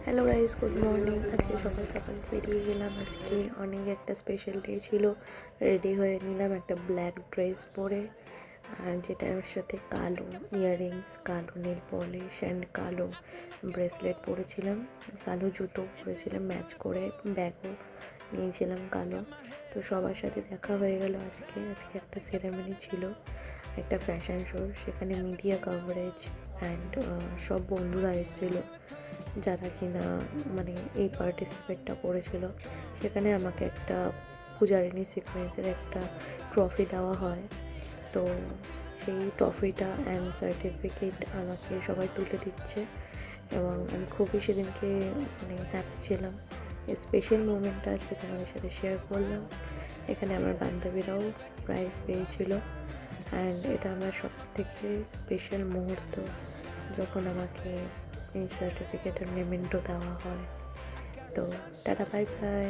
Hello guys, good morning. আজকে সকাল সকাল বেরিয়ে গেলাম। আজকে অনেক একটা স্পেশাল ডে ছিল। রেডি হয়ে নিলাম একটা ব্ল্যাক ড্রেস পরে, আর যেটার সাথে কালো ইয়াররিংস, কালো নেল পলিশ অ্যান্ড কালো ব্রেসলেট পরেছিলাম, কালো জুতো পরেছিলাম ম্যাচ করে, ব্যাগও নিয়েছিলাম কালো। তো সবার সাথে দেখা হয়ে গেল। আজকে একটা সেরেমনি ছিল, একটা ফ্যাশন শো, সেখানে মিডিয়া কভারেজ অ্যান্ড সব বন্ধুরা এসেছিলো যারা কিনা মানে এই পার্টিসিপেটটা করেছিল। সেখানে আমাকে একটা পূজারিনী সিকোয়েন্সের একটা ট্রফি দেওয়া হয়। তো সেই ট্রফিটা অ্যান্ড সার্টিফিকেট আমাকে সবাই তুলে দিচ্ছে, এবং আমি খুবই সেদিনকে হ্যাপি ছিলাম। এই স্পেশাল মুমেন্টটা আজকে তোমাদের সাথে শেয়ার করলাম। এখানে আমার বান্ধবীরাও প্রাইজ পেয়েছিল, অ্যান্ড এটা আমার সবথেকে স্পেশাল মুহূর্ত যখন আমাকে এই সার্টিফিকেটের মেমেন্টো দেওয়া হয়। তো টাটা, বাই বাই।